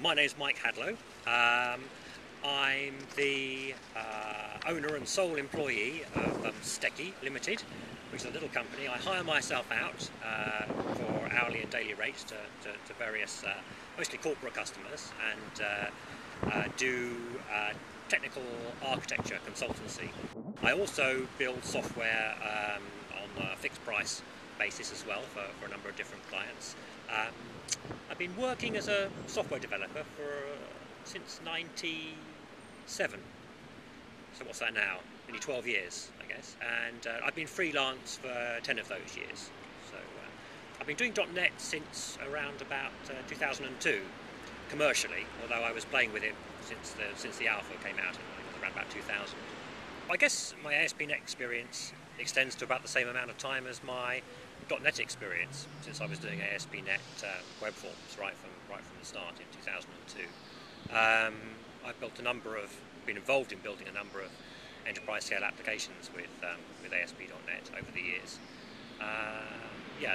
My name's Mike Hadlow. I'm the owner and sole employee of Suteki Ltd, which is a little company. I hire myself out for hourly and daily rates to various, mostly corporate customers, and do technical architecture consultancy. I also build software on a fixed price basis as well for a number of different clients. I've been working as a software developer since '97. So what's that now? Nearly 12 years, I guess. And I've been freelance for 10 of those years. So I've been doing .NET since around about 2002, commercially, although I was playing with it since the alpha came out around about 2000. I guess my ASP.NET experience extends to about the same amount of time as my .NET experience, since I was doing ASP.NET web forms right from the start in 2002. I've been involved in building a number of enterprise scale applications with ASP.NET over the years.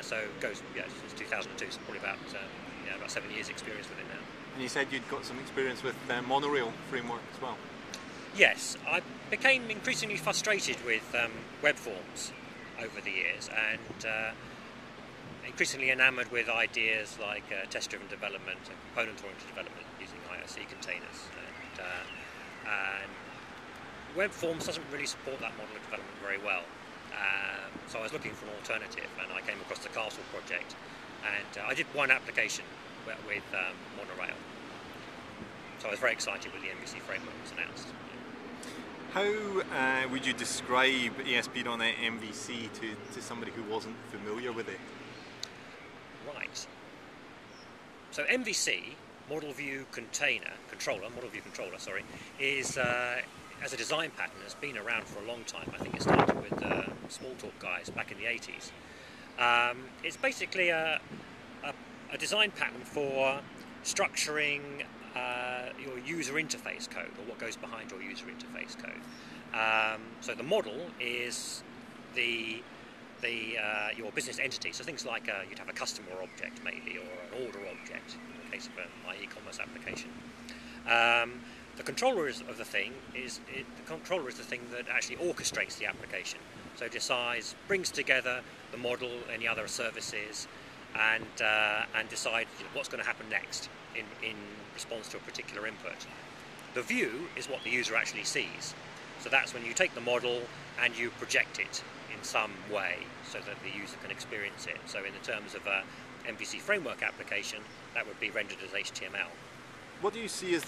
So it goes since 2002, so probably about 7 years experience with it now. And you said you'd got some experience with monorail framework as well. Yes, I became increasingly frustrated with web forms over the years, and increasingly enamoured with ideas like test-driven development and component-oriented development using IOC containers. And web forms doesn't really support that model of development very well. So I was looking for an alternative, and I came across the Castle project, and I did one application with monorail. So I was very excited when the MVC framework was announced. How would you describe ASP.NET MVC to somebody who wasn't familiar with it? Right. So MVC, Model View Controller, is as a design pattern has been around for a long time. I think it started with Smalltalk guys back in the 80s. It's basically a design pattern for structuring your user interface code, or what goes behind your user interface code. So the model is your business entity. So things like you'd have a customer object maybe, or an order object in the case of my eCommerce application. The controller is the thing that actually orchestrates the application. So decides, brings together the model, any other services, and decides what's going to happen next in response to a particular input. The view is what the user actually sees. So that's when you take the model and you project it in some way so that the user can experience it. So in the terms of a MVC framework application, that would be rendered as HTML. What do you see as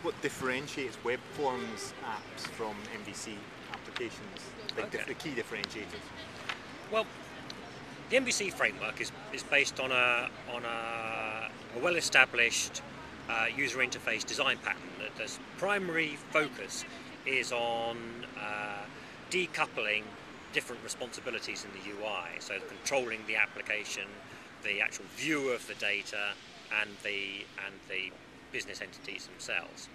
what differentiates web forms apps from MVC applications? The key differentiators? Well, the MVC framework is based on a well-established user interface design pattern. The primary focus is on decoupling different responsibilities in the UI, so controlling the application, the actual view of the data, and the business entities themselves.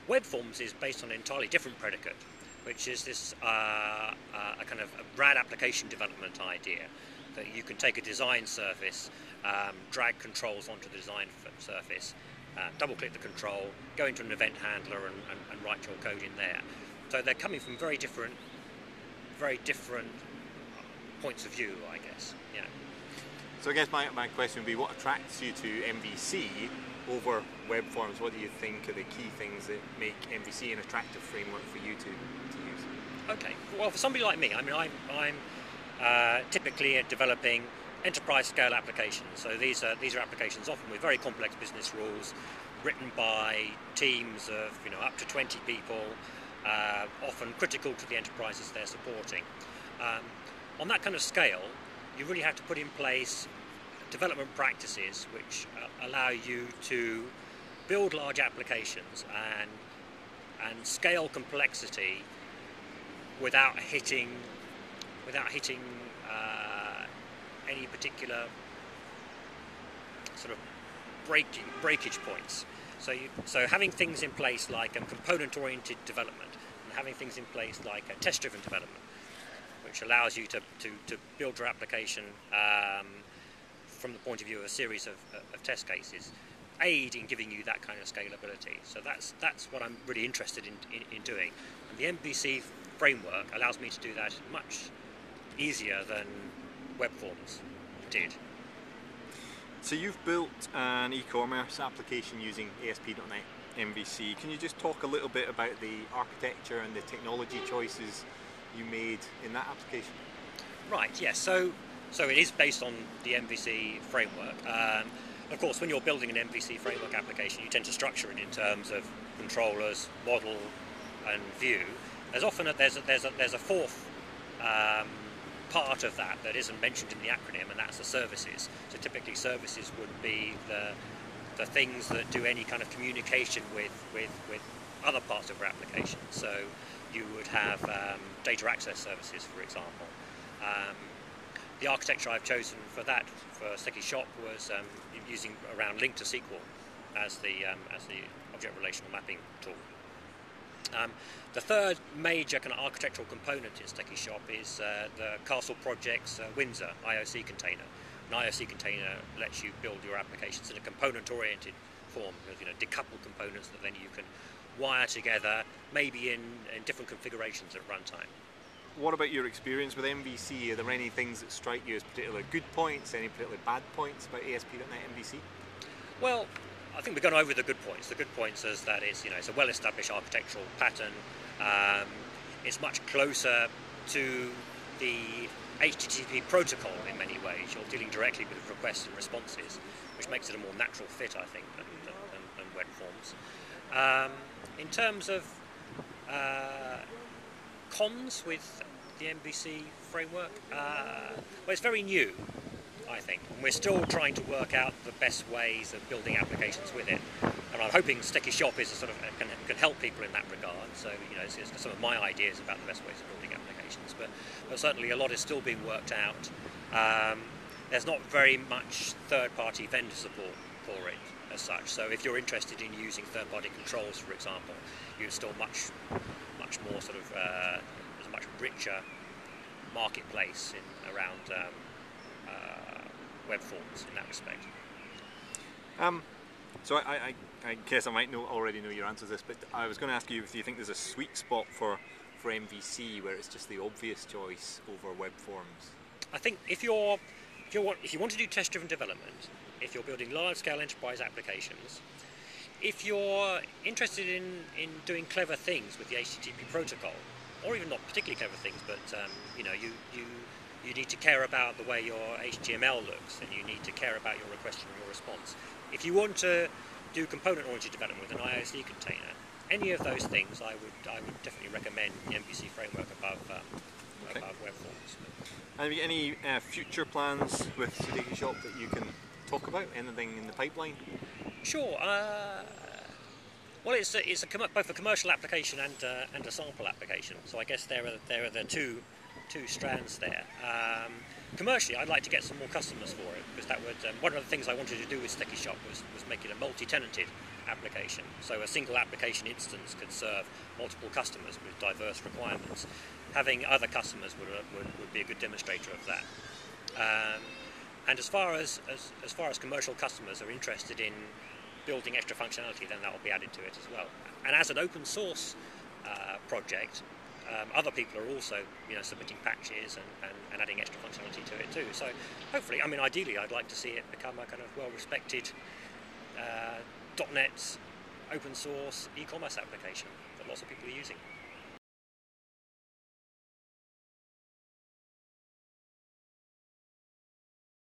Web forms is based on an entirely different predicate, which is this a kind of a RAD application development idea, that you can take a design surface, drag controls onto the design surface, double-click the control, go into an event handler and write your code in there. So they're coming from very different points of view, I guess. Yeah. So I guess my question would be, what attracts you to MVC over web forms? What do you think are the key things that make MVC an attractive framework for you to use? Okay. Well, for somebody like me, I mean, I'm typically developing enterprise scale applications. So these are applications often with very complex business rules, written by teams of up to 20 people, often critical to the enterprises they're supporting. On that kind of scale, you really have to put in place development practices which allow you to build large applications and scale complexity without hitting any particular sort of breakage points. So having things in place like component-oriented development, and having things in place like test-driven development, which allows you to build your application from the point of view of a series of test cases, aid in giving you that kind of scalability. So that's what I'm really interested in doing. And the MVC framework allows me to do that much easier than web forms did. So you've built an e-commerce application using ASP.NET MVC. Can you just talk a little bit about the architecture and the technology choices you made in that application? Right, yes. So it is based on the MVC framework. Of course, when you're building an MVC framework application, you tend to structure it in terms of controllers, model, and view. There's often there's a fourth part of that isn't mentioned in the acronym, and that's the services. So typically, services would be the things that do any kind of communication with other parts of your application. So you would have data access services, for example. The architecture I've chosen for that, for Suteki Shop, was using around link to SQL as the object relational mapping tool. The third major kind of architectural component in Suteki Shop is the Castle Project's Windsor IOC container. An IOC container lets you build your applications in a component-oriented form, decoupled components that then you can wire together, maybe in different configurations at runtime. What about your experience with MVC? Are there any things that strike you as particularly good points, any particularly bad points about ASP.NET MVC? Well, I think we've gone over the good points. The good points is that it's a well-established architectural pattern. It's much closer to the HTTP protocol in many ways. You're dealing directly with requests and responses, which makes it a more natural fit, I think, than web forms. In terms of cons with the MVC framework, well, it's very new, I think, and we're still trying to work out the best ways of building applications with it. And I'm hoping Suteki Shop is can help people in that regard. So it's some of my ideas about the best ways of building applications, but certainly a lot is still being worked out. There's not very much third-party vendor support for it as such. So if you're interested in using third-party controls, for example, you're still much more there's a much richer marketplace around web forms in that respect. So I guess I might already know your answer to this, but I was going to ask you if you think there's a sweet spot for MVC where it's just the obvious choice over web forms. I think if you want to do test-driven development, if you're building large-scale enterprise applications, if you're interested in doing clever things with the HTTP protocol, or even not particularly clever things, but you need to care about the way your HTML looks, and you need to care about your request and your response. If you want to do component-oriented development with an IOC container, any of those things, I would definitely recommend the MVC framework above web forms. Have you any future plans with Suteki Shop that you can talk about? Anything in the pipeline? Sure. Well, it's both a commercial application and a sample application. So I guess there are the two strands there. Commercially, I'd like to get some more customers for it, because that would one of the things I wanted to do with Suteki Shop was make it a multi-tenanted application. So a single application instance could serve multiple customers with diverse requirements. Having other customers would be a good demonstrator of that. And as far as commercial customers are interested in building extra functionality, then that will be added to it as well. And as an open source project, other people are also submitting patches and adding extra functionality to it too. So hopefully, ideally, I'd like to see it become a kind of well-respected .NET open source e-commerce application that lots of people are using.